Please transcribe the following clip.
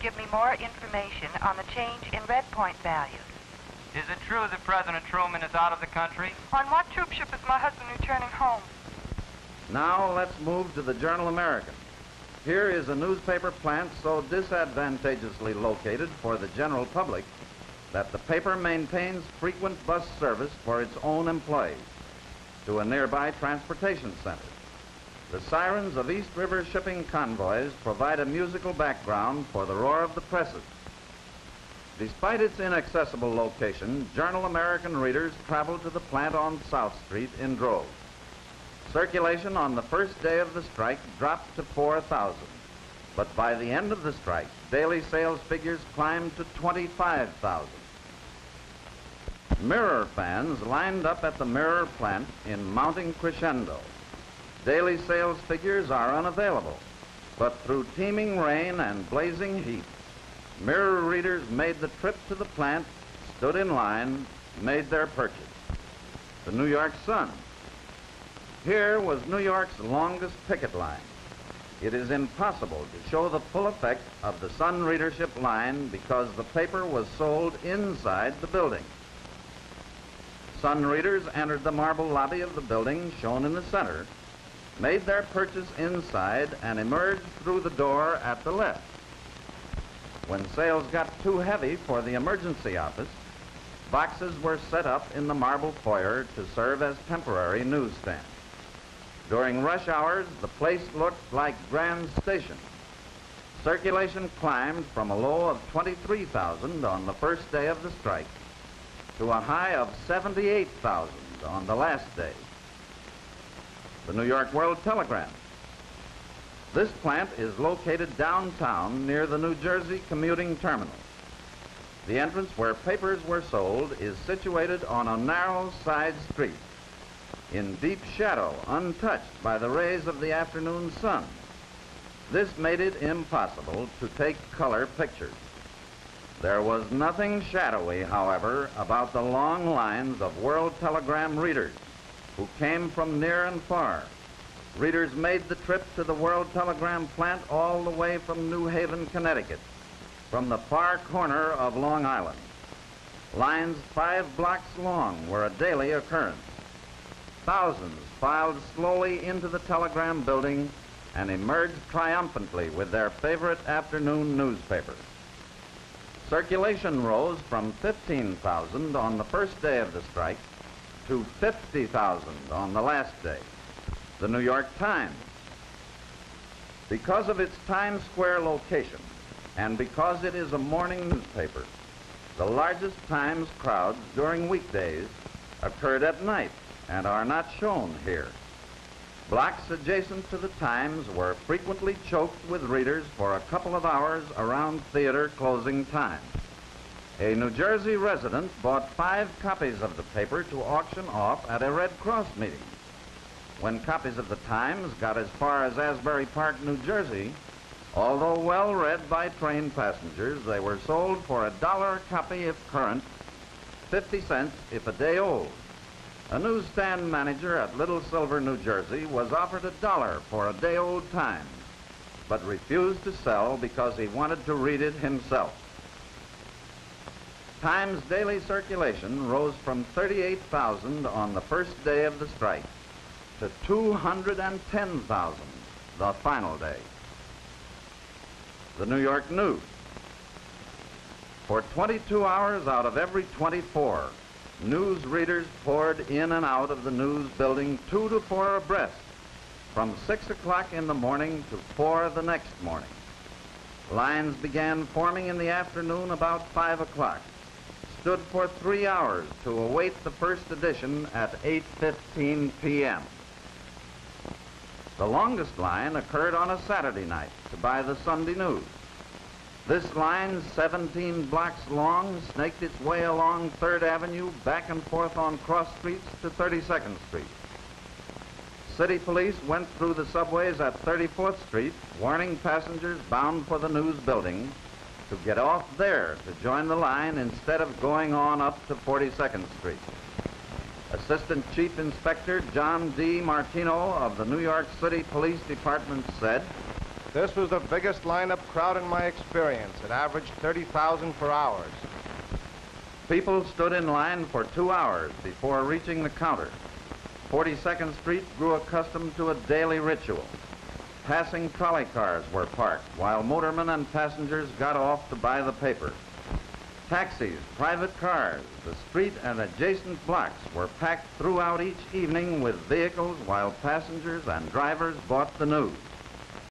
give me more information on the change in red point values. Is it true that President Truman is out of the country? On what troop ship is my husband returning home? Now let's move to the Journal American. Here is a newspaper plant so disadvantageously located for the general public that the paper maintains frequent bus service for its own employees to a nearby transportation center. The sirens of East River shipping convoys provide a musical background for the roar of the presses. Despite its inaccessible location, Journal American readers travel to the plant on South Street in droves. Circulation on the first day of the strike dropped to 4,000, but by the end of the strike, daily sales figures climbed to 25,000. Mirror fans lined up at the Mirror plant in mounting crescendo. Daily sales figures are unavailable, but through teeming rain and blazing heat, Mirror readers made the trip to the plant, stood in line, made their purchase. The New York Sun. Here was New York's longest picket line. It is impossible to show the full effect of the Sun readership line because the paper was sold inside the building. Sun readers entered the marble lobby of the building shown in the center, made their purchase inside, and emerged through the door at the left. When sales got too heavy for the emergency office, boxes were set up in the marble foyer to serve as temporary newsstands. During rush hours, the place looked like Grand Station. Circulation climbed from a low of 23,000 on the first day of the strike to a high of 78,000 on the last day. The New York World Telegram. This plant is located downtown near the New Jersey commuting terminal. The entrance where papers were sold is situated on a narrow side street, in deep shadow, untouched by the rays of the afternoon sun. This made it impossible to take color pictures. There was nothing shadowy, however, about the long lines of World Telegram readers who came from near and far. Readers made the trip to the World Telegram plant all the way from New Haven, Connecticut, from the far corner of Long Island. Lines 5 blocks long were a daily occurrence. Thousands filed slowly into the telegram building and emerged triumphantly with their favorite afternoon newspaper. Circulation rose from 15,000 on the first day of the strike to 50,000 on the last day. The New York Times. Because of its Times Square location and because it is a morning newspaper, the largest Times crowds during weekdays occurred at night and are not shown here. Blocks adjacent to the Times were frequently choked with readers for a couple of hours around theater closing time. A New Jersey resident bought 5 copies of the paper to auction off at a Red Cross meeting. When copies of the Times got as far as Asbury Park, New Jersey, although well read by train passengers, they were sold for $1 a copy if current, 50 cents if a day old. A newsstand manager at Little Silver, New Jersey, was offered $1 for a day-old Times, but refused to sell because he wanted to read it himself. Times daily circulation rose from 38,000 on the first day of the strike to 210,000 the final day. The New York News. For 22 hours out of every 24, news readers poured in and out of the news building 2 to 4 abreast, from 6 o'clock in the morning to 4 the next morning. Lines began forming in the afternoon about 5 o'clock, stood for 3 hours to await the first edition at 8:15 p.m. The longest line occurred on a Saturday night to buy the Sunday news. This line, 17 blocks long, snaked its way along 3rd Avenue, back and forth on cross streets to 32nd Street. City police went through the subways at 34th Street, warning passengers bound for the news building to get off there to join the line instead of going on up to 42nd Street. Assistant Chief Inspector John D. Martino of the New York City Police Department said, This was the biggest lineup crowd in my experience. It averaged 30,000 for hours. People stood in line for 2 hours before reaching the counter. 42nd Street grew accustomed to a daily ritual. Passing trolley cars were parked while motormen and passengers got off to buy the paper. Taxis, private cars, the street and adjacent blocks were packed throughout each evening with vehicles while passengers and drivers bought the news.